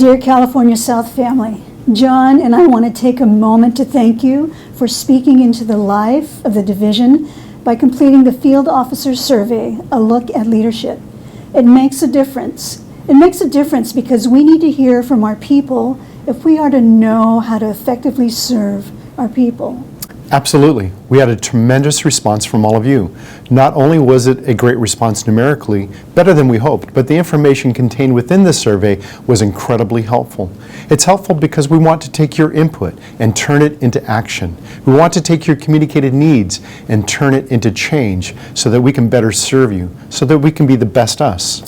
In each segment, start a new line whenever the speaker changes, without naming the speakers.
Dear California South family, John and I want to take a moment to thank you for speaking into the life of the division by completing the Field Officer Survey, a look at leadership. It makes a difference. It makes a difference because we need to hear from our people if we are to know how to effectively serve our people.
Absolutely. We had a tremendous response from all of you. Not only was it a great response numerically, better than we hoped, but the information contained within the survey was incredibly helpful. It's helpful because we want to take your input and turn it into action. We want to take your communicated needs and turn it into change so that we can better serve you, so that we can be the best us.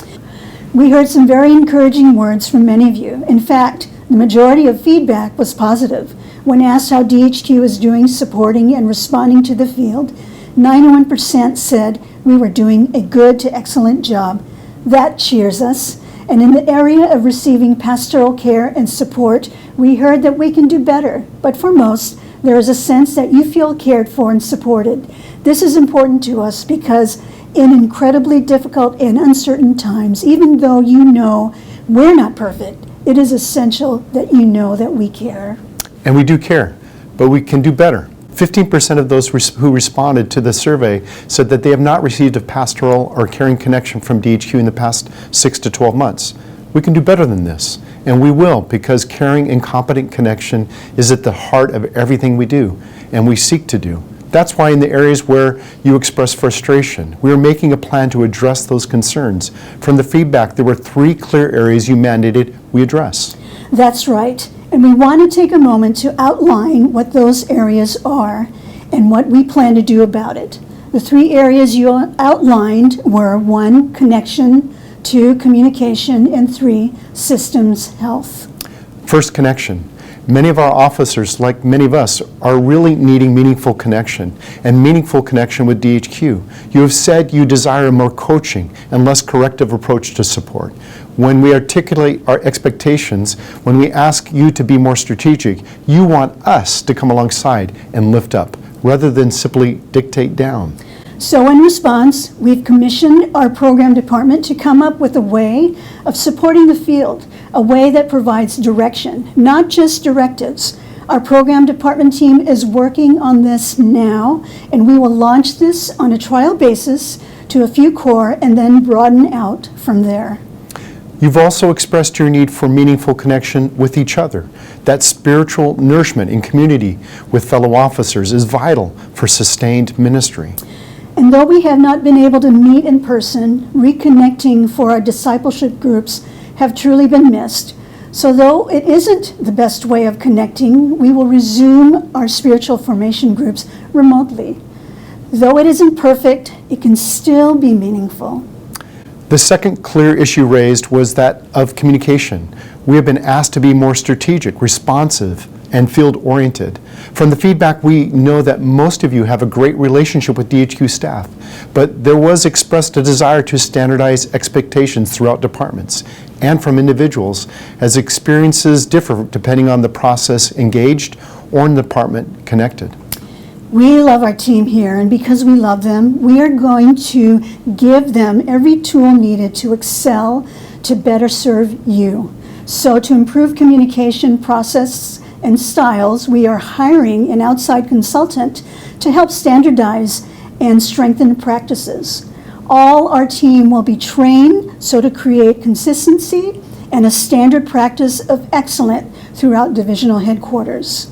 We heard some very encouraging words from many of you. In fact, the majority of feedback was positive. When asked how DHQ is doing supporting and responding to the field, 91% said we were doing a good to excellent job. That cheers us. And in the area of receiving pastoral care and support, we heard that we can do better. But for most, there is a sense that you feel cared for and supported. This is important to us because in incredibly difficult and uncertain times, even though you know we're not perfect, it is essential that you know that we care.
And we do care, but we can do better. 15% of those who responded to the survey said that they have not received a pastoral or caring connection from DHQ in the past 6 to 12 months. We can do better than this, and we will, because caring and competent connection is at the heart of everything we do and we seek to do. That's why in the areas where you express frustration, we are making a plan to address those concerns. From the feedback, there were 3 clear areas you mandated we address.
That's right. And we want to take a moment to outline what those areas are and what we plan to do about it. The 3 areas you outlined were 1, connection, 2, communication, and 3, systems health.
First, connection. Many of our officers, like many of us, are really needing meaningful connection and meaningful connection with DHQ. You have said you desire a more coaching and less corrective approach to support. When we articulate our expectations, when we ask you to be more strategic, you want us to come alongside and lift up, rather than simply dictate down.
So in response, we've commissioned our program department to come up with a way of supporting the field, a way that provides direction, not just directives. Our program department team is working on this now, and we will launch this on a trial basis to a few core and then broaden out from there.
You've also expressed your need for meaningful connection with each other. That spiritual nourishment in community with fellow officers is vital for sustained ministry.
And though we have not been able to meet in person, reconnecting for our discipleship groups have truly been missed. So though it isn't the best way of connecting, we will resume our spiritual formation groups remotely. Though it isn't perfect, it can still be meaningful.
The second clear issue raised was that of communication. We have been asked to be more strategic, responsive, and field-oriented. From the feedback, we know that most of you have a great relationship with DHQ staff, but there was expressed a desire to standardize expectations throughout departments and from individuals, as experiences differ depending on the process engaged or in the department connected.
We love our team here, and because we love them, we are going to give them every tool needed to excel, to better serve you. So to improve communication process and styles, we are hiring an outside consultant to help standardize and strengthen practices. All our team will be trained so to create consistency and a standard practice of excellence throughout divisional headquarters.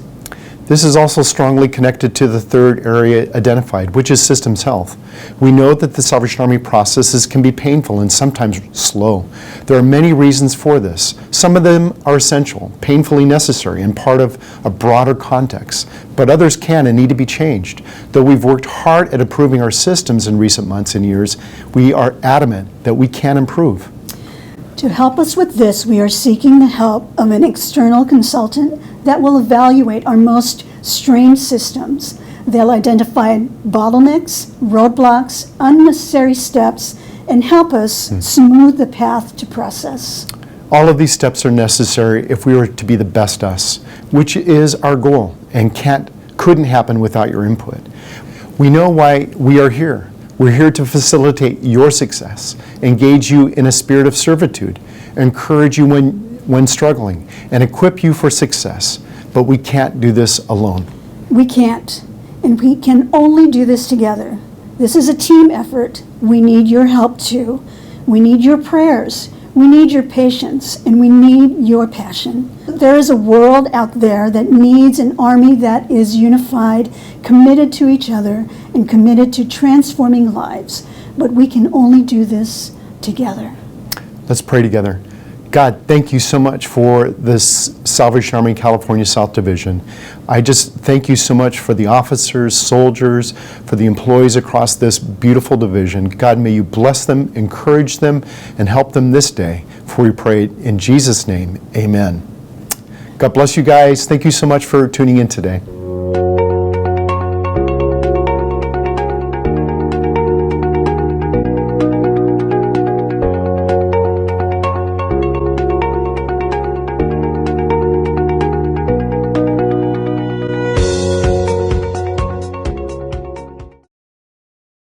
This is also strongly connected to the third area identified, which is systems health. We know that the Salvation Army processes can be painful and sometimes slow. There are many reasons for this. Some of them are essential, painfully necessary, and part of a broader context, but others can and need to be changed. Though we've worked hard at improving our systems in recent months and years, we are adamant that we can improve.
To help us with this, we are seeking the help of an external consultant that will evaluate our most strained systems. They'll identify bottlenecks, roadblocks, unnecessary steps, and help us smooth the path to process.
All of these steps are necessary if we are to be the best us, which is our goal and couldn't happen without your input. We know why we are here. We're here to facilitate your success, engage you in a spirit of servitude, encourage you when when struggling and equip you for success. But we can't do this alone.
We can't, and we can only do this together. This is a team effort. We need your help too. We need your prayers. We need your patience, and we need your passion. There is a world out there that needs an army that is unified, committed to each other, and committed to transforming lives. But we can only do this together.
Let's pray together. God, thank you so much for this Salvation Army California South Division. I just thank you so much for the officers, soldiers, for the employees across this beautiful division. God, may you bless them, encourage them, and help them this day. For we pray in Jesus' name, amen. God bless you guys. Thank you so much for tuning in today.